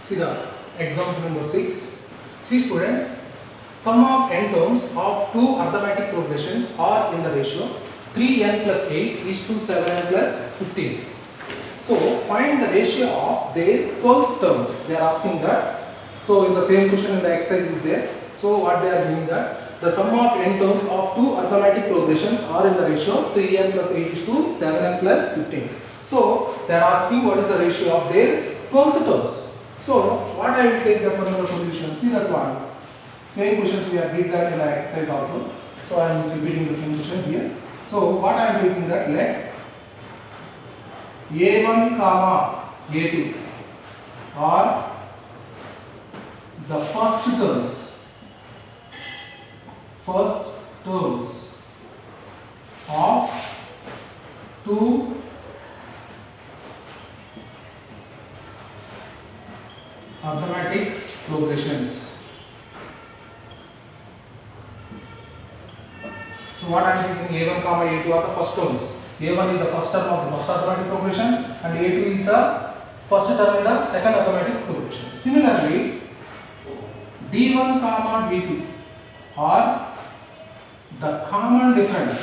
See the example number 6. See students, sum of n terms of two arithmetic progressions are in the ratio 3n plus 8 is to 7n plus 15. So find the ratio of their 12th terms. They are asking that. So in the same question in the exercise is there. So what they are doing that the sum of n terms of two arithmetic progressions are in the ratio 3n plus 8 is to 7n plus 15. So they are asking what is the ratio of their 12th terms. So what I will take the further solution. See that one. Same questions we have did that in the exercise also. So I am repeating the same question here. So what I am taking that, let a1 comma a2 are the first terms of two arithmetic progressions. So what I am taking, a1 comma a2 are the first terms. a1 is the first term of the first arithmetic progression and a2 is the first term in the second arithmetic progression. Similarly, d1 comma d2 are the common difference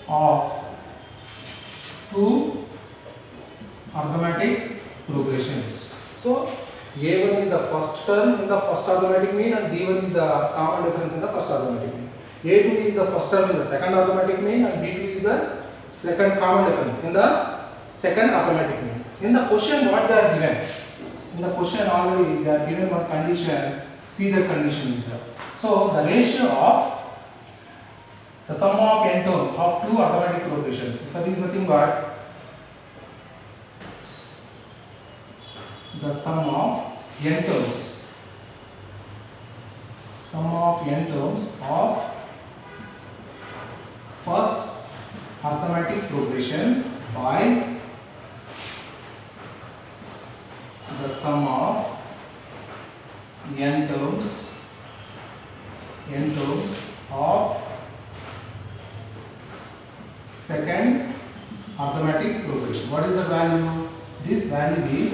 of two arithmetic progressions. So a1 is the first term in the first arithmetic mean and d1 is the common difference in the first arithmetic mean. a2 is the first term in the second arithmetic mean and d2 is the second common difference in the second arithmetic mean. In the question what they are given? In the question already they are given one condition. See the condition is there. So the ratio of the sum of n terms of two arithmetic progressions. So that is nothing but the sum of n terms of first arithmetic progression by the sum of n terms of second arithmetic progression. What is the value? This value is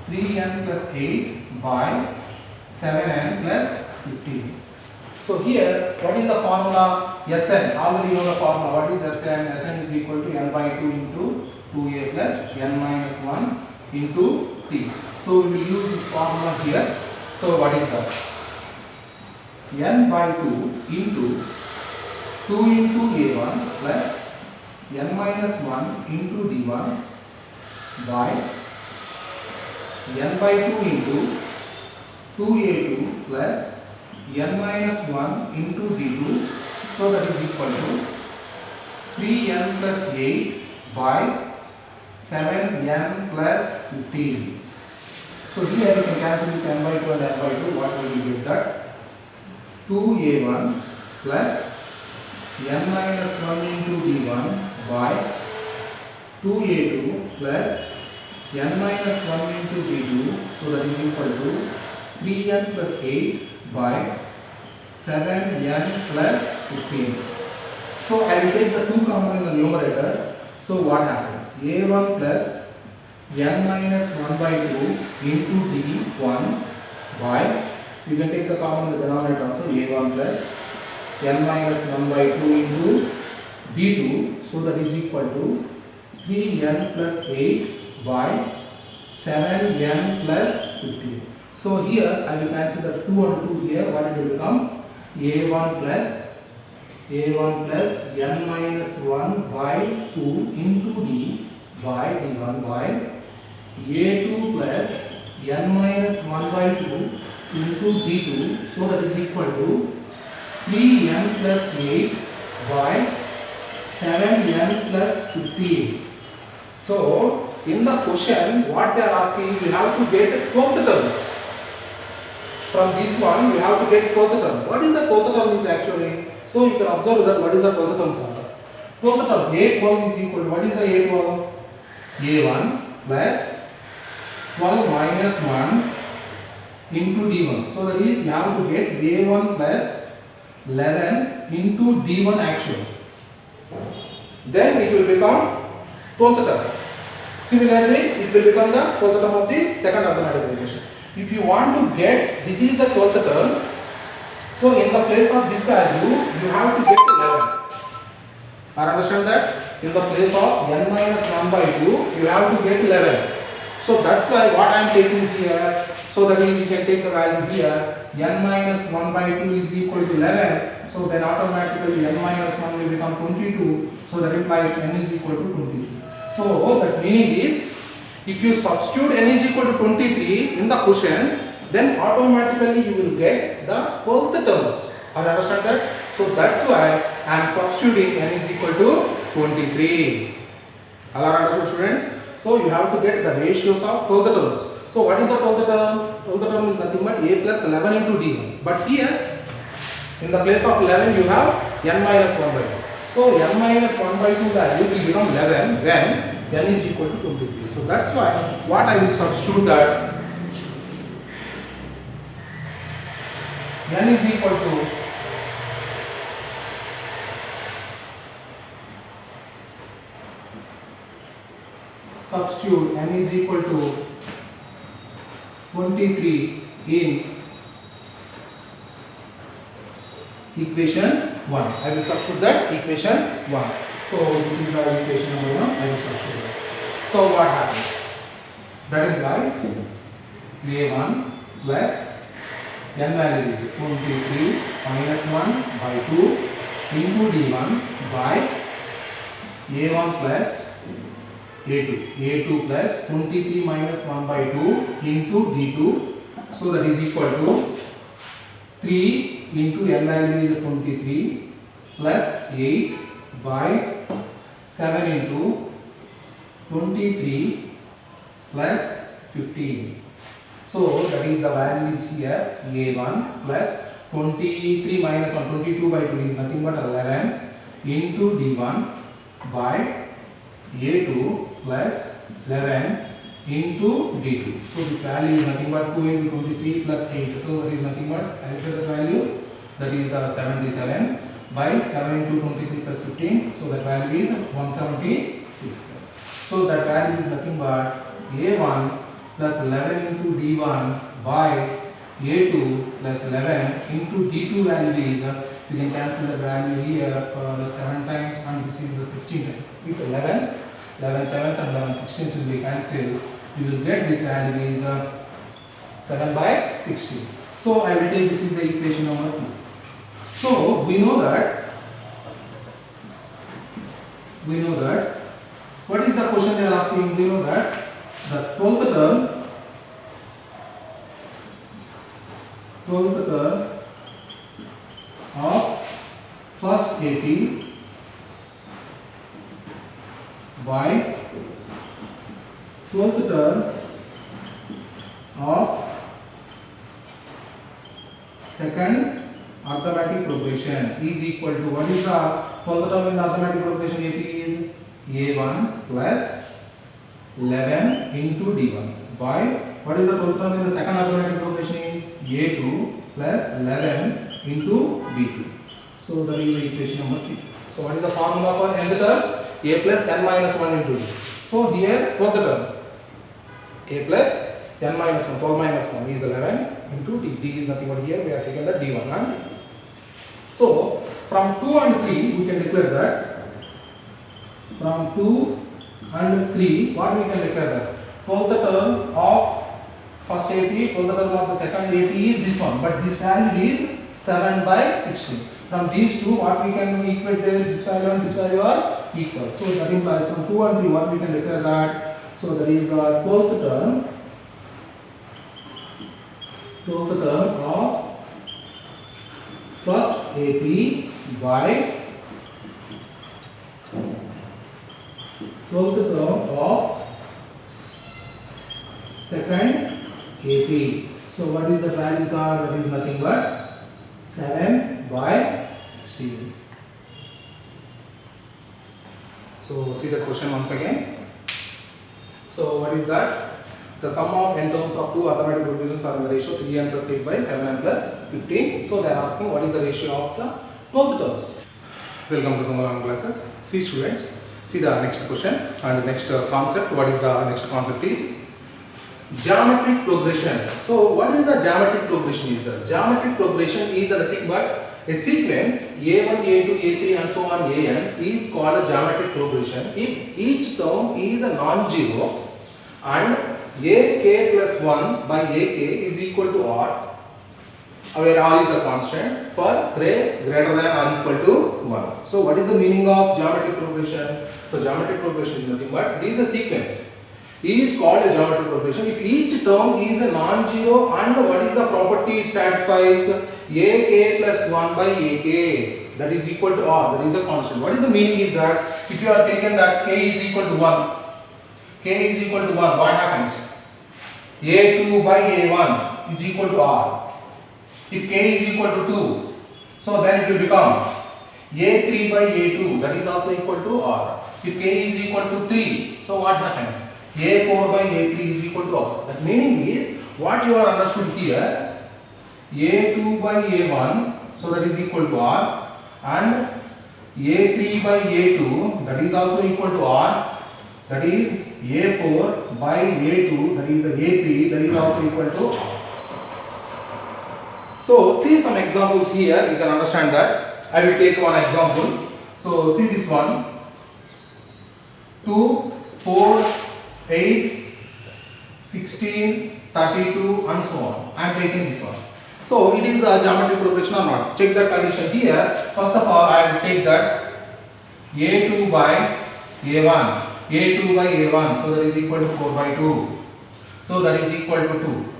3n plus 8 by 7n plus 15. So here, what is the formula? Sn. Already you know the formula. What is Sn? Sn is equal to n by 2 into 2a plus n minus 1 into t. So we will use this formula here. So what is that? N by 2 into 2 into a1 plus n minus 1 into d1 by n by 2 into 2a2 plus n minus 1 into d2. So that is equal to 3n plus 8 by 7n plus 15. So here you can cancel this n by 2 and n by 2. What will you get that? 2a1 plus n minus 1 into d1 by 2a2 plus n minus 1 into d2. So that is equal to 3n plus 8 by 7n plus 15. So I will take the 2 common in the numerator. So what happens? a1 plus n minus 1 by 2 into d1 by, you can take the common in the denominator also, a1 plus n minus 1 by 2 into d2. So that is equal to 3n plus 8 by 7n plus 15. So here I will cancel the 2 and 2 here. What it will become? a1 plus n minus 1 by 2 into d by d1 by a2 plus n minus 1 by 2 into d2. So that is equal to 3n plus 8 by 7n plus 15. So in the question what they are asking, we have to get 12th terms. From this one we have to get 12th term. What is the 12th term is actually? So you can observe that what is the 12th term are. 12th term a12 is equal to, what is the a12? a1 plus 12 minus 1 into d1. So that is you have to get a1 plus 11 into d1 actual. Then it will become 12th term. Similarly, it will become the 12th term of the second arithmetic progression. If you want to get, this is the 12th term, so in the place of this value, you have to get 11. Or understand that? In the place of n minus 1 by 2, you have to get 11. So that's why what I am taking here, so that means you can take the value here, n minus 1 by 2 is equal to 11. So then automatically n minus 1 will become 22. So that implies n is equal to 23. So that meaning is, if you substitute n is equal to 23 in the question, then automatically you will get the 12th terms. Or understand that? So that's why I am substituting n is equal to 23. All are understood, students? So you have to get the ratios of 12th terms. So what is the 12th term? 12th term is nothing but a plus 11 into d1. But here, in the place of 11, you have n minus 1 by 2. So n minus 1 by 2 value will become 11 when n is equal to 23. So that's why what I will substitute that n is equal to substitute n is equal to 23 in equation 1. I will substitute that equation 1. So this is the equation number 1. I will substitute that. So what happens? That implies a1 plus n value is 23 minus 1 by 2 into d1 by a1 plus a2 plus 23 minus 1 by 2 into d2. So that is equal to 3 into n value is 23 plus 8 by 7 into 23 plus 15. So that is the value is here a1 plus 23 minus 1, 22 by 2 is nothing but 11 into d1 by a2 plus 11 into d2. So this value is nothing but 2 into 23 plus 8. So that is nothing but calculate the value, that is the 77 by 7 into 23 plus 15. So that value is 176. So that value is nothing but a1 plus 11 into d1 by a2 plus 11 into d2 value is, you can cancel the value here for the 7 times and this is the 16 times. With 11 sevens and 11 16s will be cancelled. You will get this value is 7 by 16. So I will take this is the equation number 2. So we know that what is the question they are asking? We know that the 12th term of first AP by 12th term of second arithmetic progression is equal to, what is the 12th term in the arithmetic progression AP is a1 plus 11 into d1 by, what is the 12th term in the second arithmetic progression is a2 plus 11 into d2. So that is the equation number 3. So what is the formula for nth term? A plus n minus 1 into d. So here 12th term a plus n minus 1, 12 minus 1 is 11 into d. D is nothing but here we are taking the d1 and d2. So from 2 and 3 we can declare that, from 2 and 3 what we can declare that 12th term of first AP, 12th term of the second AP is this one, but this value is 7 by 16. From these two what we can equate there, this value and this value are equal. So that implies from 2 and 3 what we can declare that, so that is the 12th term of first AP by 12th term of second AP. So what is the values are? That is nothing but 7 by 16. So see the question once again. So what is that? The sum of n terms of two arithmetic progressions are in the ratio 3n plus 8 by 7n plus 15. So they are asking what is the ratio of the 12th terms. Welcome to the Malan classes. See students, see the next question and the next concept. What is the next concept is geometric progression. So what is the geometric progression is? The geometric progression is nothing but a sequence A1, A2, A3 and so on An is called a geometric progression if each term is a non-zero and ak plus 1 by ak is equal to r, where r is a constant for greater than or equal to 1. So what is the meaning of geometric progression? So geometric progression is nothing but it is a sequence is called a geometric progression if each term is a non-zero and what is the property it satisfies? ak plus 1 by ak, that is equal to r, that is a constant. What is the meaning is that if you are taken that k is equal to 1, k is equal to 1, what happens? a2 by a1 is equal to r. If k is equal to 2, so then it will become a3 by a2, that is also equal to r. If k is equal to 3, so what happens? a4 by a3 is equal to r. That meaning is what you are understood here, a2 by a1, so that is equal to r, and a3 by a2, that is also equal to r, that is a4 by a2, that is a3, that is also equal to r. So see some examples here, you can understand that. I will take one example. So see this one, 2, 4, 8, 16, 32 and so on. I am taking this one. So it is a geometric progression or not. Check the condition here. First of all, I will take that a2 by a1, a2 by a1, so that is equal to 4 by 2. So that is equal to 2.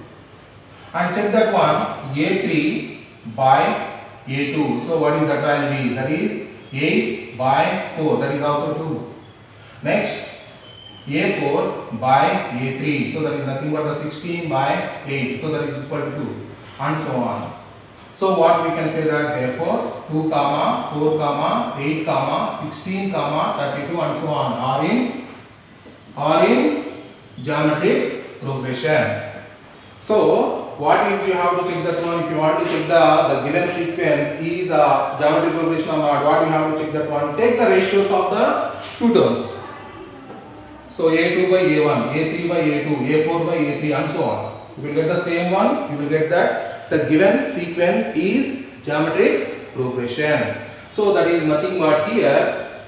And check that one, a3 by a2. So what is that value? That is 8 by 4. That is also 2. Next, a4 by a3. So that is nothing but the 16 by 8. So that is equal to 2. And so on. So what we can say that therefore 2 comma 4 comma 8 comma 16 comma 32 and so on are in geometric progression. So what is you have to check that one? If you want to check the given sequence is a geometric progression or not, what you have to check that one? Take the ratios of the two terms. So a2 by a1, a3 by a2, a4 by a3 and so on. You will get the same one, you will get that the given sequence is geometric progression. So that is nothing but here,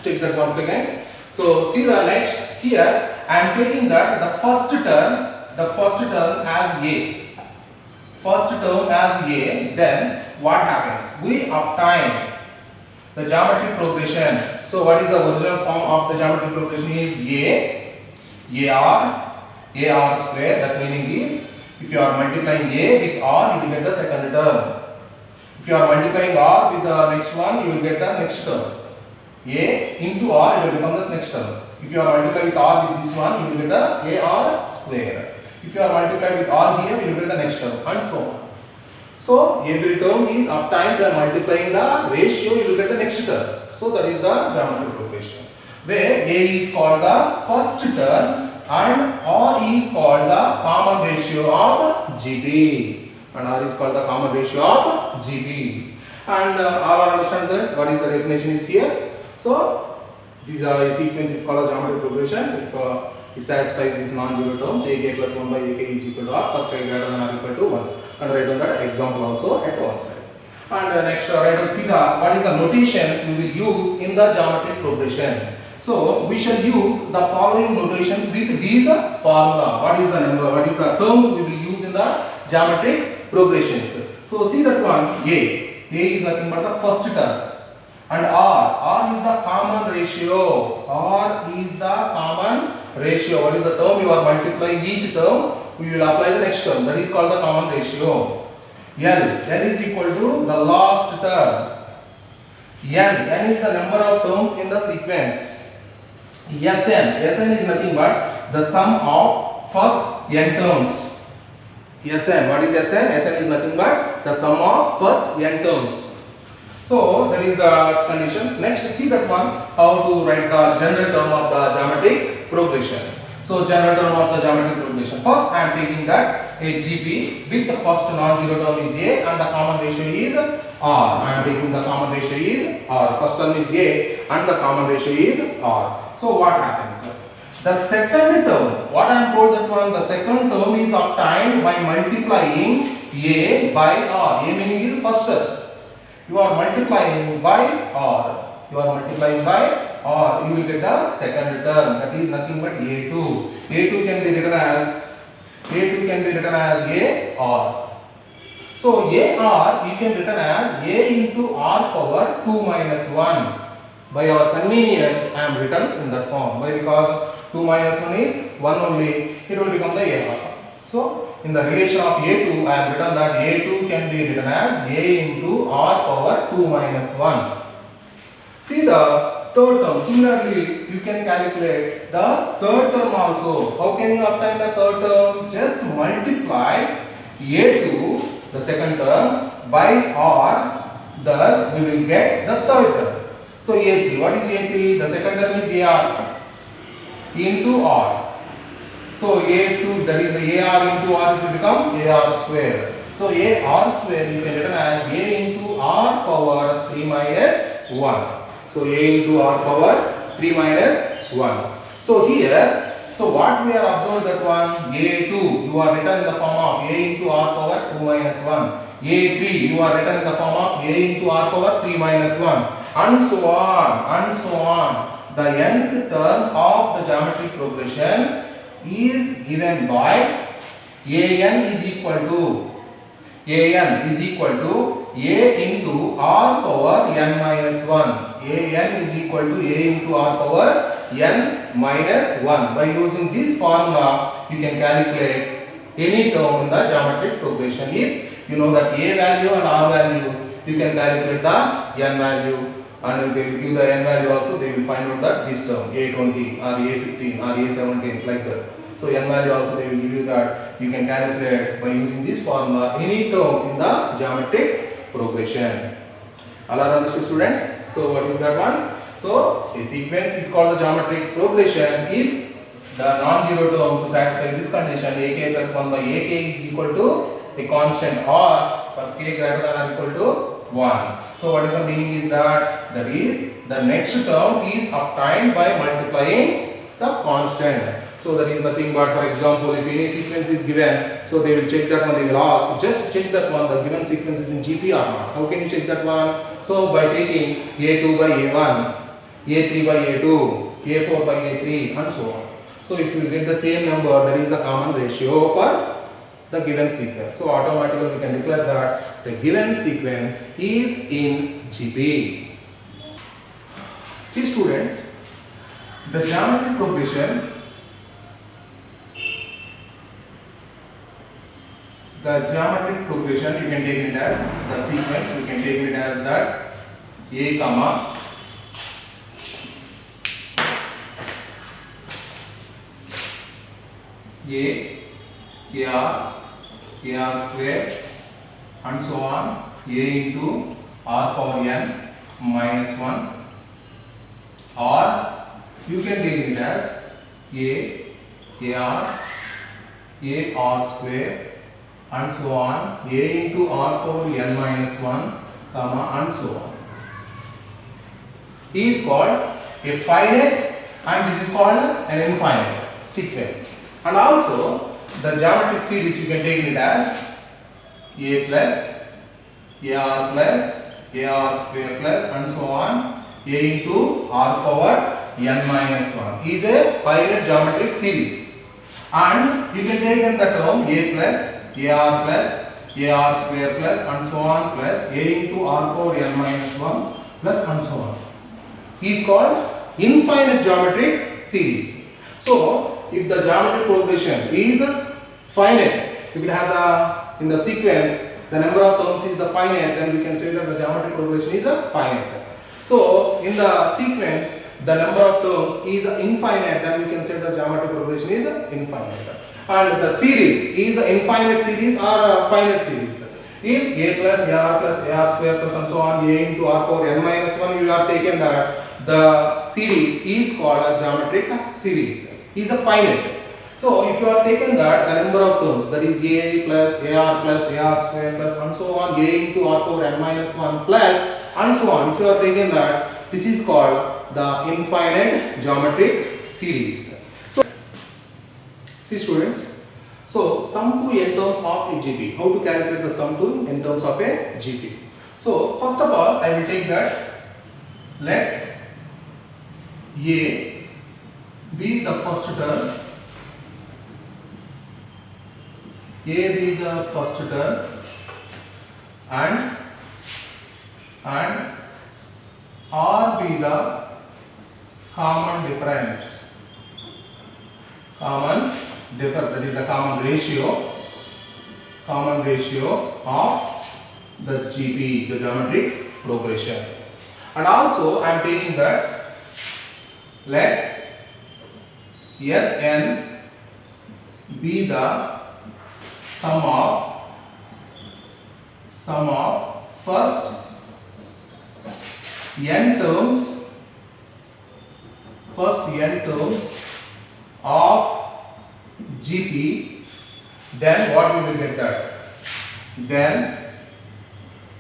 check that once again. So see the next here, I am taking that the first term as a. First term as a, then what happens? We obtain the geometric progression. So what is the original form of the geometric progression is ar square. That meaning is if you are multiplying a with r, you will get the second term. If you are multiplying r with the next one, you will get the next term. A into r, it will become the next term. If you are multiplying with r with this one, you will get the ar square. If you are multiplying with r here, you will get the next term and so on. So every term is obtained by multiplying the ratio, you will get the next term. So that is the geometric progression, where a is called the first term and r is called the common ratio of GB, and r is called the common ratio of GB. And all understand that what is the definition is here. So this sequence is called a geometric progression if it satisfies these non-zero terms ak plus 1 by ak is equal to r, for k greater than or equal to 1. And write down that example also at one side. And next write down see the what is the notations we will use in the geometric progression. So we shall use the following notations with these formula. What is the number? What is the terms we will use in the geometric progressions? So see that one, a is nothing but the first term. And r is the common ratio. R is the common ratio. What is the term? You are multiplying each term, we will apply the next term. That is called the common ratio. L is equal to the last term. N is the number of terms in the sequence. Sn is nothing but the sum of first n terms. Sn, what is Sn? Sn is nothing but the sum of first n terms. So that is the conditions. Next, see that one, how to write the general term of the geometric progression. So general term of the geometric progression. First I am taking that a GP with the first non-zero term is A and the common ratio is R. I am taking the common ratio is R. First term is A and the common ratio is R. So what happens? The second term, what I am told that one, the second term is obtained by multiplying A by R. A meaning is first term. You are multiplying by R. You are multiplying by or you will get the second term, that is nothing but A2. A2 can be written as A or. So AR you can written as A into R power 2 minus 1. By our convenience I am written in that form. Why? Because 2 minus 1 is 1 only, it will become the AR. So in the relation of A2 I have written that A2 can be written as A into R power 2 minus 1. See the third term. Similarly, you can calculate the third term also. How can you obtain the third term? Just multiply A2, the second term, by R. Thus, we will get the third term. So A3. What is A3? The second term is AR into R. So A2, that is AR into R, it will become AR square. So AR square you can written as A into R power 3 minus 1. So A into R power 3 minus 1. So here, so what we are observed that one, A2 you are written in the form of A into R power 2 minus 1. A3 you are written in the form of A into R power 3 minus 1. And so on and so on. The nth term of the geometric progression is given by AN is equal to A into R power n minus 1. AN is equal to A into R power n minus 1. By using this formula, you can calculate any term in the geometric progression. If you know that A value and R value, you can calculate the n value, and they will give the n value also, they will find out that this term A20 or A15 or A17 like that. So n value also they will give you that. You can calculate by using this formula any term in the geometric progression. All are understood, students? So what is that one? So a sequence is called the geometric progression if the non-zero terms satisfy this condition, ak plus 1 by ak is equal to a constant, or for k greater than or equal to 1. So what is the meaning is that? That is the next term is obtained by multiplying the constant. So that is nothing but, for example, if any sequence is given, so they will check that one, they will ask, just check that one, the given sequence is in GP or not. How can you check that one? So by taking A2 by A1, A3 by A2, A4 by A3 and so on. So if you get the same number, that is the common ratio for the given sequence. So automatically we can declare that the given sequence is in GP. See students, the geometric progression, you can take it as the sequence, we can take it as that A comma A, AR square and so on, A into R power n minus 1, or you can take it as AR square and so on, A into R power n minus 1, comma and so on. Is called a finite and this is called an infinite sequence. And also the geometric series you can take it as A plus, AR plus, AR square plus and so on, A into R power n minus 1 is a finite geometric series. And you can take in the term A plus, AR plus, AR square plus and so on plus A into R power n minus 1 plus and so on. Is called infinite geometric series. So if the geometric progression is finite, if it has a, in the sequence the number of terms is the finite, then we can say that the geometric progression is a finite. So in the sequence the number of terms is infinite, then we can say the geometric progression is infinite. And the series is an infinite series or a finite series. If A plus, AR square plus and so on, A into R power n minus 1, you have taken that the series is called a geometric series, is a finite. So if you are taken that the number of terms, that is a plus ar square plus and so on, a into r power n minus 1 plus and so on, if you are taken that, this is called the infinite geometric series. So see students, so sum to n terms of a GP. How to calculate the sum to n terms of a GP? So first of all, I will take that, let a be the first term, a be the first term, and r be the common difference, that is the common ratio of the GP, the geometric progression. And also I am taking that, let Sn be the sum of first n terms of GP. Then what we will get that? Then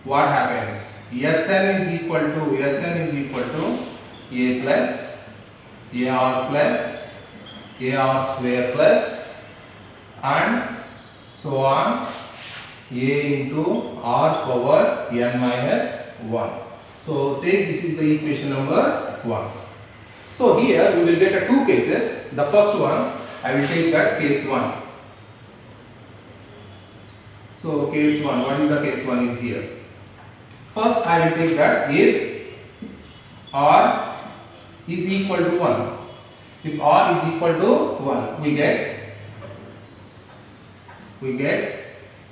what happens? Sn is equal to a plus ar square plus and so on, a into r power n minus 1. So take this is the equation number 1. So here we will get two cases. The first one I will take that case 1. So case 1, what is the case 1 is here. First I will take that if r is equal to 1. If r is equal to 1, we get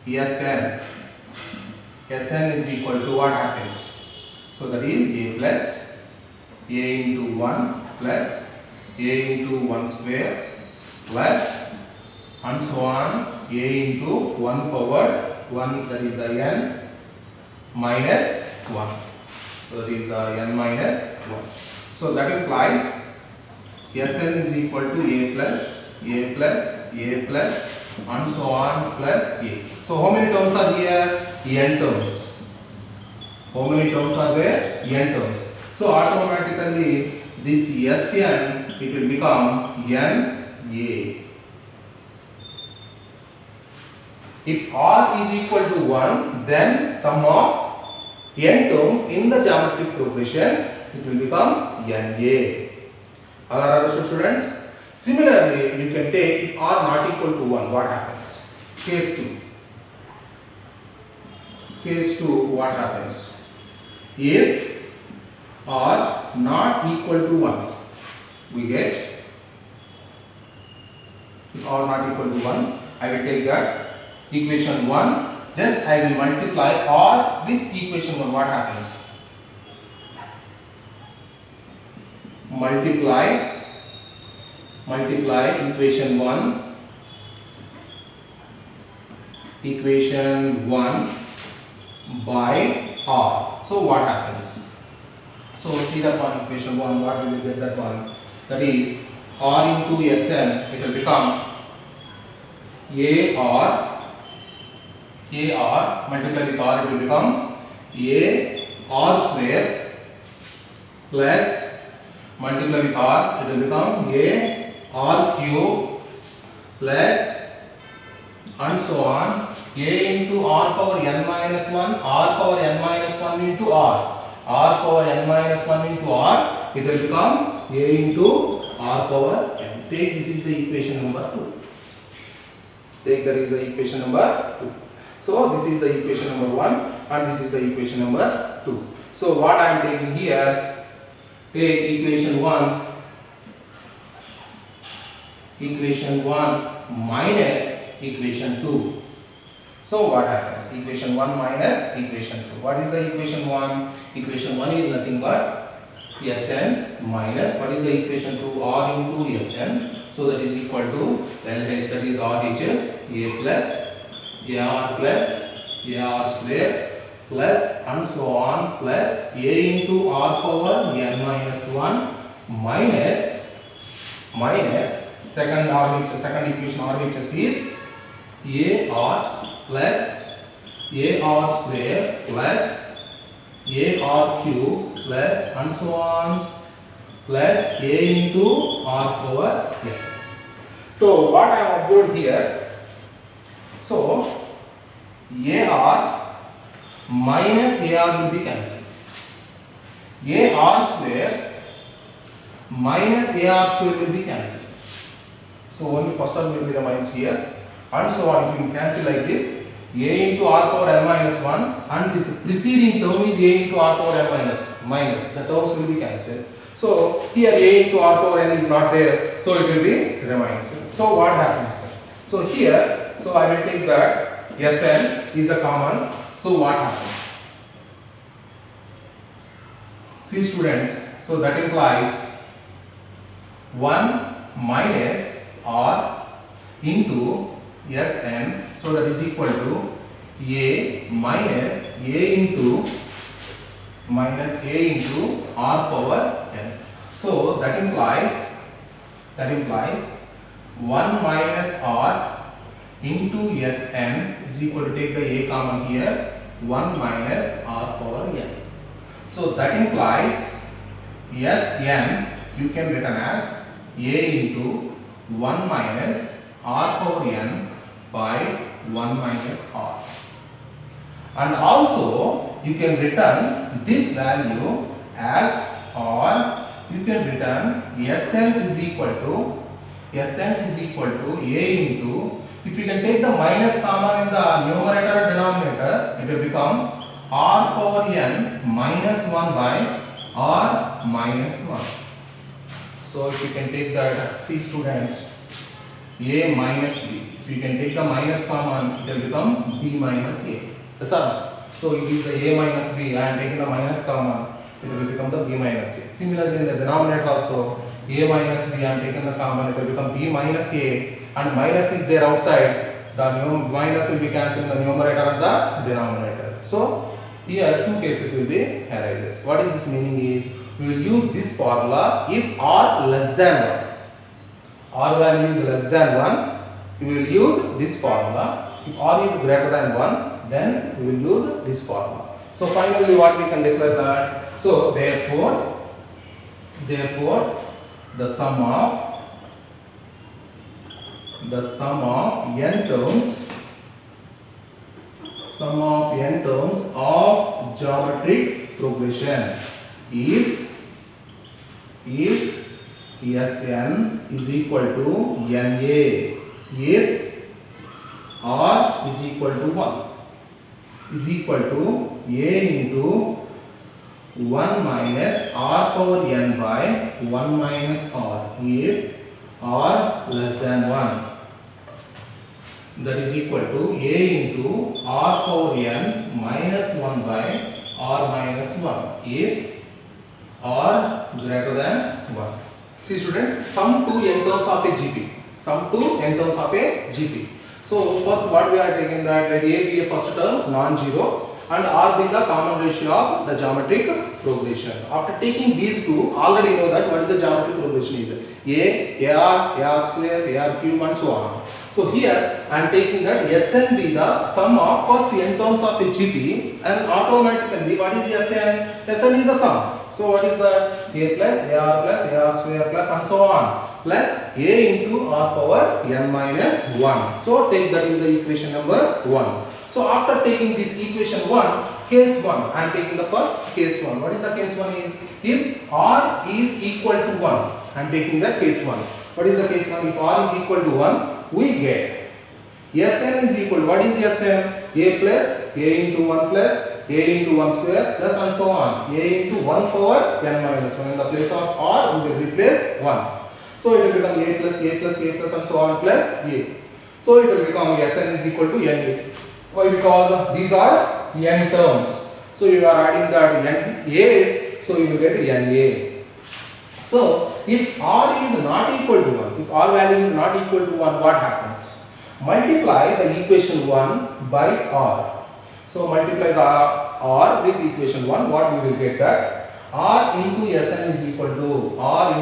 Sn. Sn is equal to what happens? So that is a plus a into 1 plus a into 1 square plus and so on, a into 1 power 1, that is the n minus 1. So that is the n minus 1. So that implies Sn is equal to a plus and so on plus a. So how many terms are here? N terms. How many terms are there? N terms. So automatically this Sn, it will become Na. If r is equal to 1, then sum of n terms in the geometric progression, it will become Na. All are understood, students? Similarly, you can take if r not equal to 1, what happens? Case 2, what happens? If r not equal to 1, we get, if r not equal to 1, I will take that equation 1, just I will multiply r with equation 1, what happens? Multiply equation 1 by r. So what happens? So see that one, equation 1, what we will get that one? That is r into Sn, it will become ar multiplied with r, it will become ar square plus multiply with r, it will become ar cube plus and so on, a into r power n minus 1, r power n minus 1 into r power n minus 1 into r, it will become a into r power n. Take this is the equation number 2. Take that is the equation number 2. So this is the equation number 1 and this is the equation number 2. So what I am taking here, take equation 1 minus equation 2. So what happens? Equation 1 minus equation 2. What is the equation 1? Equation 1 is nothing but Sn minus, what is the equation 2? R into Sn. So that is equal to, that is RHS, a plus ar square plus and so on plus a into r power n minus 1 minus second equation RHS is AR plus AR square plus AR cube plus and so on plus A into R power n. So what I have observed here, so AR minus AR will be cancelled. AR square minus AR square will be cancelled. So only first term will be remains here, and so on. If you cancel like this, A into R power n minus 1 and this preceding term is A into R power n minus, the terms will be cancelled. So here A into R power n is not there, so it will be remains. So what happens? So here, so I will take that Sn is a common. So what happens? See students, so that implies 1 minus R into Sn, so that is equal to A minus A into R power n. So that implies 1 minus R into Sn is equal to, take the A common here, 1 minus R power n. So that implies Sn you can written as A into 1 minus R power n by 1 minus R. And also you can return this value as, or you can return Sn is equal to A into, if you can take the minus common in the numerator and denominator, it will become R power n minus 1 by R minus 1. So if you can take that, see students, A minus B, if you can take the minus common, it will become B minus A. That's all. So it is the A minus B, I am taking the minus common, it will become the B minus A. Similarly in the denominator also, A minus B, I am taking the common, it will become B minus A, and minus is there outside, the minus will be cancelled in the numerator and the denominator. So here two cases will be arises. What is this meaning is, we will use this formula if R less than 1. R value is less than 1, we will use this formula. If R is greater than 1, then we will use this formula. So finally what we can declare that, so therefore the sum of n terms of geometric progression is Sn is equal to Na if R is equal to 1, is equal to A into 1 minus R power n by 1 minus R if R less than 1. That is equal to A into R power n minus 1 by R minus 1 if R greater than 1. See students, sum to n terms of a GP. Sum to n terms of a GP. So first what we are taking that, let A be a first term non-zero and R be the common ratio of the geometric progression. After taking these two, already know that what is the geometric progression is AR square, AR cube and so on. So here I am taking that Sn be the sum of first n terms of a GP, and automatically what is Sn? Sn is the sum. So what is that? A plus AR square plus and so on, plus A into R power n minus 1. So take that is the equation number 1. So after taking this equation 1, case 1, I am taking the first case 1. What is the case 1 is, if R is equal to 1, I am taking the case 1. What is the case 1? If R is equal to 1, we get Sn is equal, what is Sn? A plus A into 1 plus A into 1 square plus and so on, A into 1 power n minus 1. In the place of R, we will replace 1. So it will become A plus and so on plus A. So it will become Sn is equal to Na. Why? Because these are n terms. So you are adding that n A's, so you will get Na. So if R is not equal to 1, if R value is not equal to 1, what happens? Multiply the equation 1 by R. So multiply the R with equation 1, what we will get that? R into Sn is equal to AR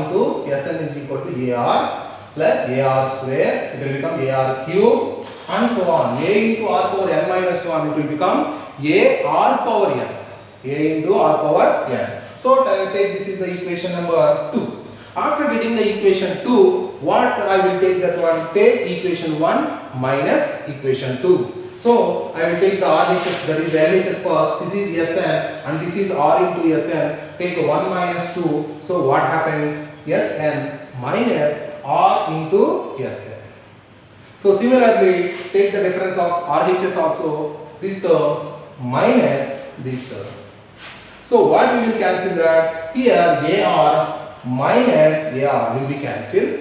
plus AR square, it will become AR cube and so on. A into R power n minus 1, it will become AR power n. A into R power n. So take this is the equation number 2. After getting the equation 2, what I will take that one? Take equation 1 minus equation 2. So I will take the RHS, that is the LHS first. This is Sn and this is R into Sn. Take 1 minus 2. So what happens? Sn minus R into Sn. So similarly, take the difference of RHS also. This term minus this term. So what we will cancel that? Here AR minus AR will be cancelled.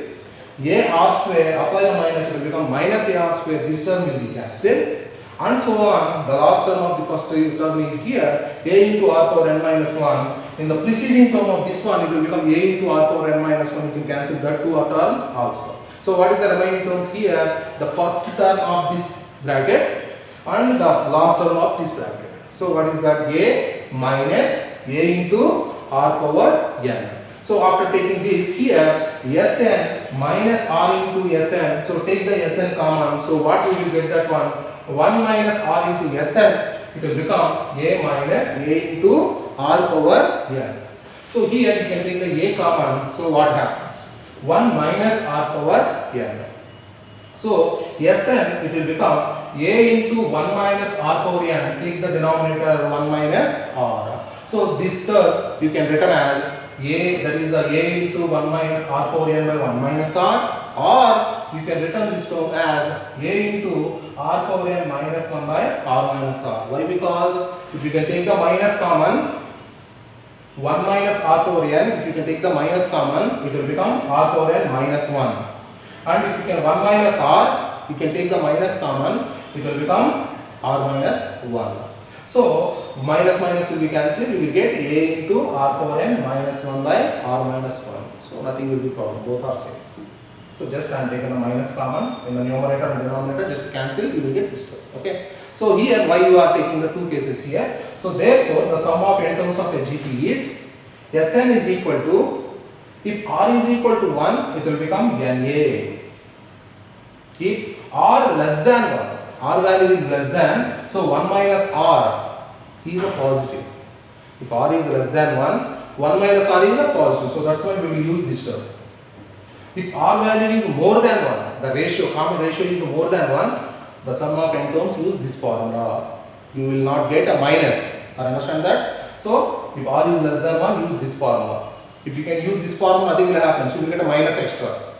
AR square, apply the minus, it will become minus AR square. This term will be cancelled. And so on. The last term of the first term is here. A into R power n minus 1. In the preceding term of this one, it will become A into R power n minus 1. You can cancel that two terms also. So what is the remaining terms here? The first term of this bracket and the last term of this bracket. So what is that? A minus A into R power n. So after taking this here, Sn minus R into Sn. So take the Sn common. So what we will get that one? 1 minus R into Sn. It will become A minus A into R power n. So here you can take the A common. So what happens? 1 minus R power n. So Sn it will become A into 1 minus R power n. Take the denominator 1 minus R. So this term you can written as A, that is A into 1 minus R power n by 1 minus R, or you can written this term as A into R power n minus 1 by R minus R. Why? Because if you can take the minus common, 1 minus R power n, if you can take the minus common, it will become R power n minus 1. And if you can 1 minus R, you can take the minus common, it will become R minus 1. So minus minus will be cancelled, you will get A into R power n minus 1 by R minus 1. So nothing will be problem, both are same. So just I am taking the minus common in the numerator and denominator, just cancel, you will get this term. Okay. So here why you are taking the two cases here. So therefore the sum of n terms of a GP is Sn is equal to, if R is equal to 1, it will become Na. If R less than 1, R value is less than, so 1 minus R is a positive. If R is less than 1, 1 minus R is a positive. So that's why we will use this term. If R value is more than 1, the ratio, common ratio is more than 1, the sum of n terms use this formula. You will not get a minus. Understand that? So if R is less than 1, use this formula. If you can use this formula, nothing will happen. So you will get a minus extra.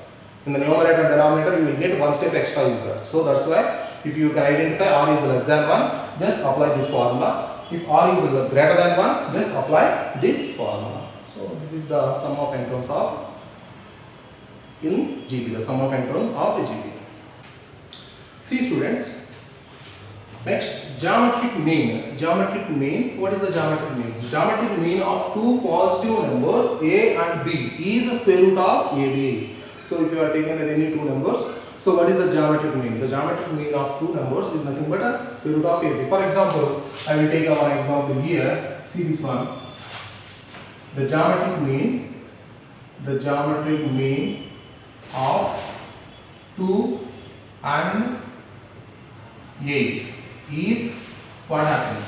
In the numerator and denominator, you will get one step extra is there. So that's why if you can identify R is less than 1, just apply this formula. If R is greater than 1, just apply this formula. So this is the sum of n terms of in GP, the sum of n terms of the GP. See students, next geometric mean. Geometric mean, what is the geometric mean? The geometric mean of two positive numbers A and B is the square root of AB. So if you are taking any two numbers, so what is the geometric mean? The geometric mean of two numbers is nothing but a square root of AB. For example, I will take one example here. See this one. The geometric mean of 2 and 8 is, what happens?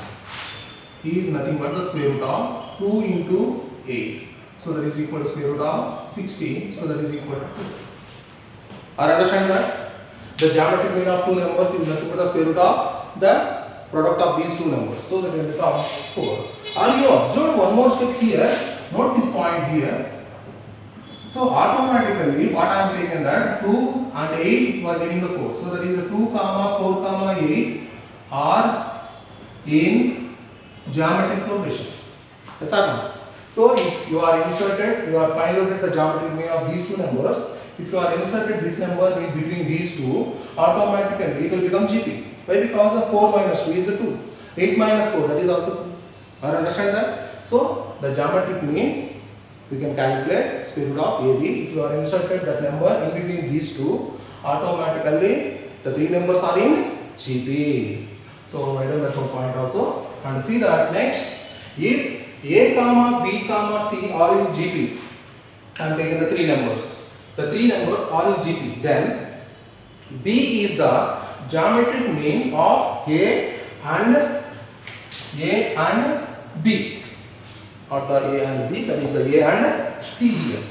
Is nothing but the square root of 2 into 8. So that is equal to square root of 16. So that is equal to 2. Are understand that? The geometric mean of two numbers is nothing but the square root of the product of these two numbers. So that will become 4. Are you observe one more step here? Note this point here. So automatically what I am taking that 2 and 8 you are getting the 4. So that is the 2 comma 4 comma 8 are in geometric progression. Yes or no? So if you are inserted, you are find out the geometric mean of these two numbers. If you are inserted this number in between these two, automatically it will become GP. Why? Because the 4 minus 2 is a 2. 8 minus 4, that is also 2. Are understand that? So the geometric mean we can calculate square root of AB. If you are inserted that number in between these two, automatically the three numbers are in GP. So write down that point also. And see that next, if A comma B comma C are in GP, I am taking the three numbers. the three numbers are in GP, then B is the geometric mean of A and B, or the A and B, that is the A and C here.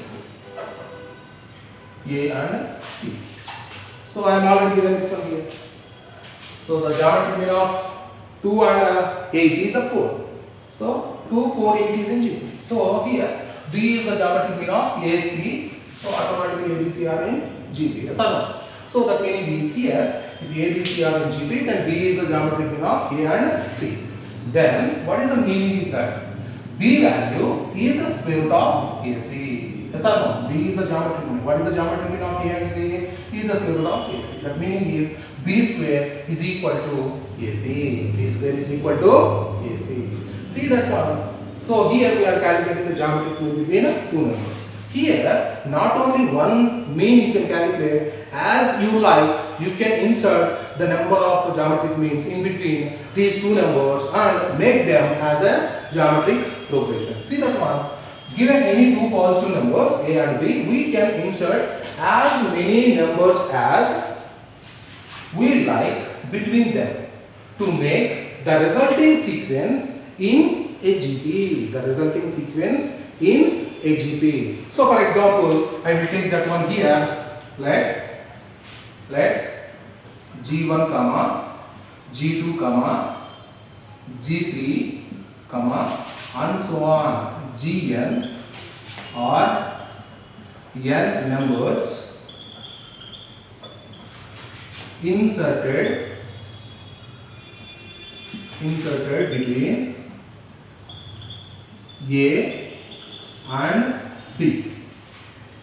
A and C. So I am already given this one here. So the geometric mean of 2 and 8 is a 4. So 2, 4, 8 is in GP. So here B is the geometric mean of AC. So automatically A, B, C are in GP. Yes or no? So that meaning is here, if A, B, C are in GP, then B is the geometric mean of A and C. Then what is the meaning is that B value is the square root of AC. Yes or no? B is the geometric mean. What is the geometric mean of A and C? Is the square root of AC. That meaning is B square is equal to AC. B square is equal to AC. See that one. So here we are calculating the geometric mean between two numbers. Here not only one mean you can calculate, as you like, you can insert the number of geometric means in between these two numbers and make them as a geometric progression. See that one. Given any two positive numbers A and B, we can insert as many numbers as we like between them to make the resulting sequence in a GP. The resulting sequence in a GP. So for example, I will take that one here. Let G1 comma G2 comma G3 comma and so on Gn or n numbers inserted between A and B.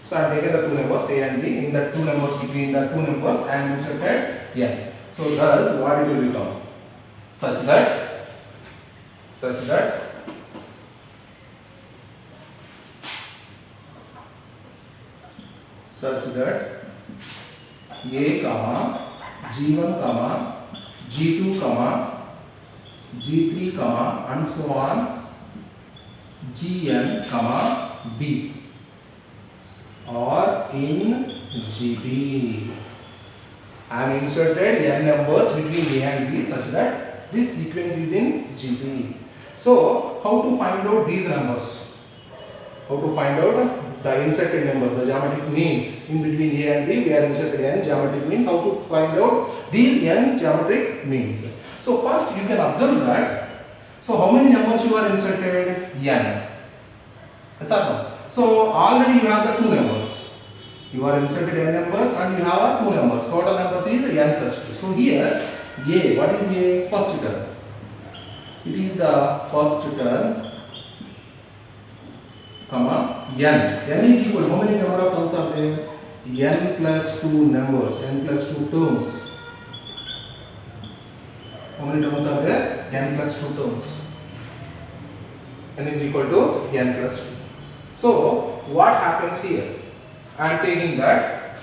So I have taken the two numbers A and B. In the two numbers, between the two numbers I am inserted n. So thus what it will become? Such that A comma G1 comma G2 comma G3 comma and so on Gn comma B or in GP. I am inserted n numbers between A and B such that this sequence is in GP. So how to find out these numbers? How to find out the inserted numbers, the geometric means in between A and B? We are inserted n geometric means. How to find out these n geometric means? So first you can observe that. So how many numbers you are inserted? N. Yes or no? So already you have the two numbers. You are inserted n numbers and you have two numbers. Total numbers is n plus 2. So here A, what is A? First term. It is the first term comma n. N is equal to how many number of terms are there? N plus 2 numbers, n plus 2 terms. How many terms are there? N plus 2 terms. N is equal to n plus 2. So what happens here? I am taking that.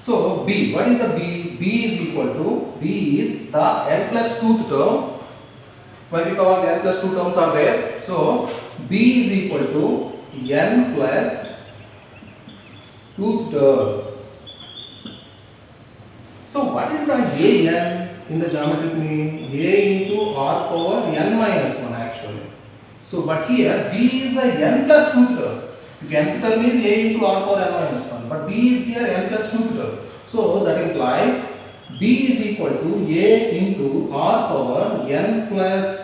So B, what is the B? B is equal to, B is the n plus 2th term. Why? Because n plus 2 terms are there. So B is equal to n plus 2th term. So what is the A n in the geometric mean? A into r power n minus 1 actually. So but here B is the n plus 2th term. If nth term is A into r power n minus 1, but B is here n plus 2th term. So that implies B is equal to A into r power n plus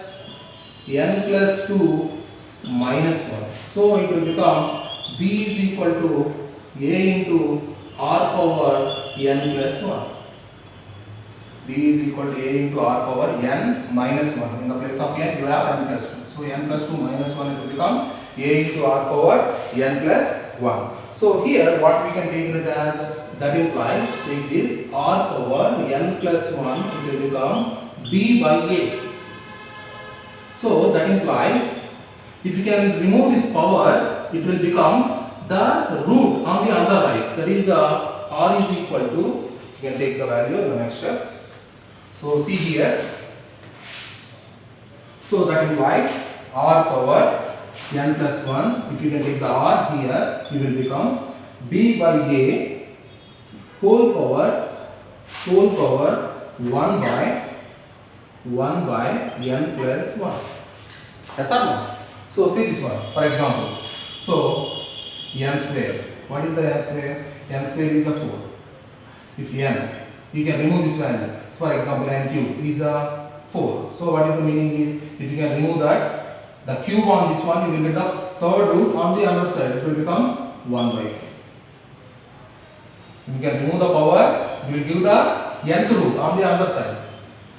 2 minus 1. So it will become B is equal to A into r power n plus 1. B is equal to A into r power n minus 1. In the place of n you have n plus 2. So n plus 2 minus 1 it will become A into r power n plus 1. So here what we can take it as, that implies, take this r power n plus 1, it will become B by A. So that implies, if you can remove this power, it will become the root on the other right. That is r is equal to, you can take the value in the next step. So see here. So that implies r power n plus 1. If you can take the r here, it will become b by a whole power 1 by n plus 1. Yes or no? So see this one. For example, so n square. What is the n square? N square is a 4. If n, you can remove this value. So for example, n cube is a 4. So what is the meaning is, if you can remove that, the cube on this one, you will get the third root on the other side. It will become 1 by 4. You can remove the power, you will give the nth root on the other side.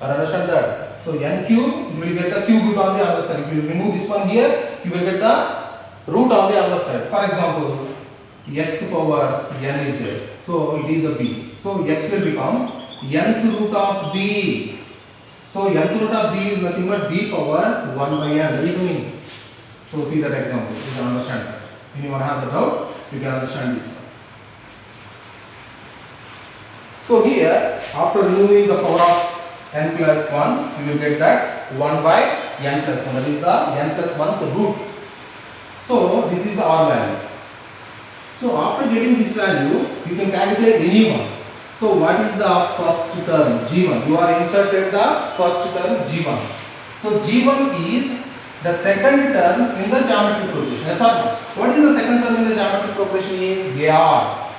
Understand that? So n cube, you will get the cube root on the other side. If you remove this one here, you will get the root on the other side. For example, x power n is there. So it is a b. So x will become nth root of b. So nth root of b is nothing but b power 1 by n. That is the meaning. So see that example. You can understand that. Anyone has a doubt? You can understand this one. So here, after removing the power of n plus 1, you will get that 1 by n plus 1. That is the n plus 1th root. So this is the r value. So after getting this value, you can calculate any one. So what is the first term? G1. You are inserted the first term G1. So G1 is the second term in the geometric progression. Yes or no? What is the second term in the geometric progression? Is AR.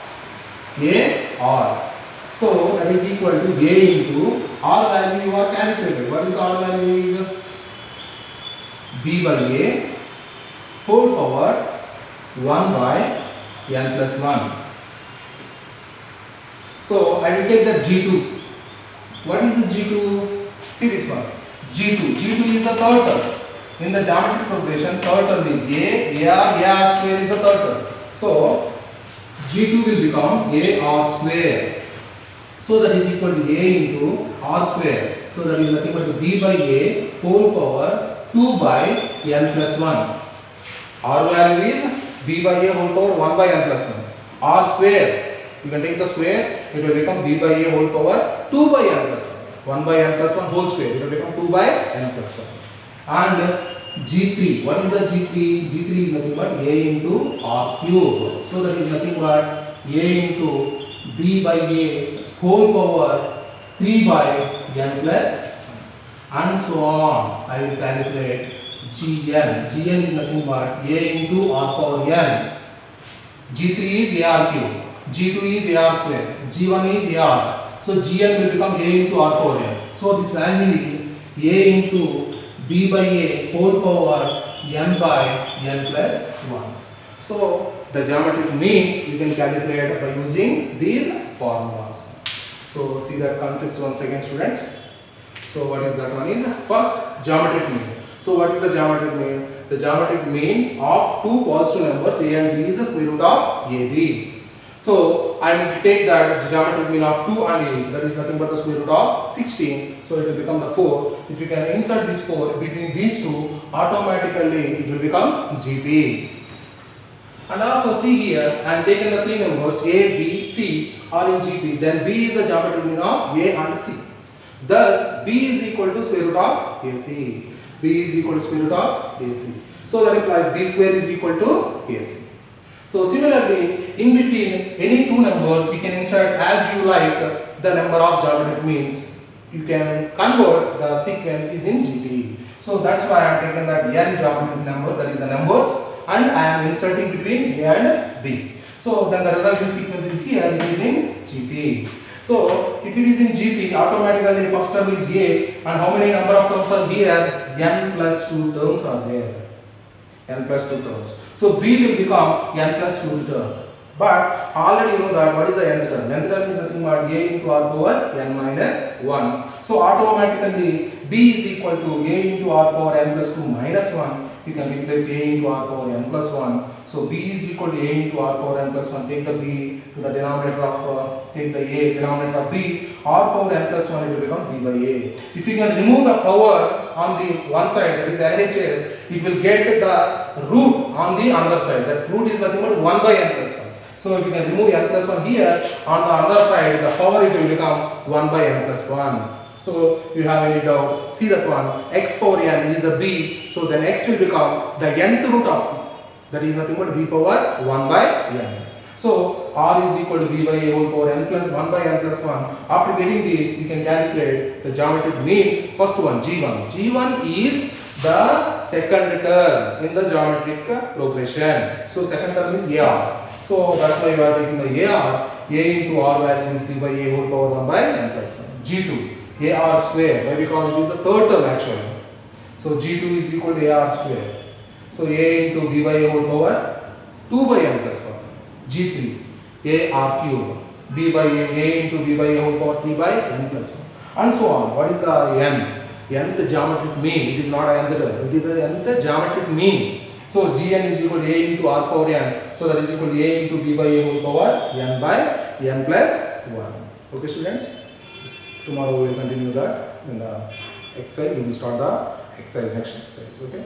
AR. So that is equal to A into R value you are calculated. What is the R value? Is B by A whole power 1 by n plus 1. So I will take the G2. What is the G2? See this one. G2. G2 is the third term. In the geometric progression, third term is A, AR square is the third term. So G2 will become AR square. So that is equal to A into R square. So that is nothing but B by A whole power 2 by n plus 1. R value is B by A whole power 1 by n plus 1. R square. You can take the square, it will become b by a whole power 2 by n plus 1. 1 by n plus 1 whole square, it will become 2 by n plus 1. And G3, what is the G3? G3 is nothing but a into r cube. So that is nothing but a into b by a whole power 3 by n plus 1. And so on. I will calculate Gn. Gn is nothing but a into r power n. G3 is ar cube. G2 is AR square, G1 is AR. So Gn will become A into R power n. So this value is A into B by A whole power n by n plus 1. So the geometric means you can calculate by using these formulas. So see that concepts once again, students. So what is that one is? First, geometric mean. So what is the geometric mean? The geometric mean of two positive numbers A and B is the square root of AB. So I am to take that geometric mean of 2 and 8, that is nothing but the square root of 16. So it will become the 4. If you can insert this 4 between these two, automatically it will become GP. And also see here, I am taking the three numbers A, B, C are in GP. Then B is the geometric mean of A and C. Thus B is equal to square root of AC. B is equal to square root of AC. So that implies B square is equal to AC. So similarly, in between any two numbers, we can insert as you like the number of geometric means. You can convert the sequence is in GP. So that's why I have taken that n geometric number, that is the numbers, and I am inserting between A and B. So then the resulting sequence is here, it is in GP. So if it is in GP, automatically first term is A, and how many number of terms are here? N plus 2 terms are there. N plus 2 terms. So B will become n plus 2 term. But already you know that what is the nth term? Nth term is nothing but A into R power n minus 1. So automatically B is equal to A into R power n plus 2 minus 1. You can replace A into R power n plus 1. So B is equal to A into R power n plus 1. Take the B to the denominator of take the A denominator of B. R power n plus 1, it will become B by A. If you can remove the power on the one side, that is LHS, it will get the root on the other side. That root is nothing but 1 by n plus 1. So if you can remove n plus 1 here, on the other side the power it will become 1 by n plus 1. So if you have any doubt, see that one, x power n is a b, so then x will become the nth root of b, that is nothing but b power 1 by n. So R is equal to V by A whole power n plus 1 by n plus 1. After getting this, we can calculate the geometric means. First one, G1. G1 is the second term in the geometric progression. So second term is AR. So that's why you are taking the AR. A into R value is V by A whole power 1 by n plus 1. G2, AR square. Why? Because it is the third term actually. So G2 is equal to AR square. So A into V by A whole power 2 by n plus 1. G3, AR cube. B by A into B by A whole power 3 by n plus 1. And so on. What is the n? Nth geometric mean. It is not a nth term. It is a nth geometric mean. So Gn is equal to A into R power n. So that is equal to A into B by A whole power n by n plus 1. Okay students? Tomorrow we will continue that in the exercise. We will start the exercise, next exercise. Okay?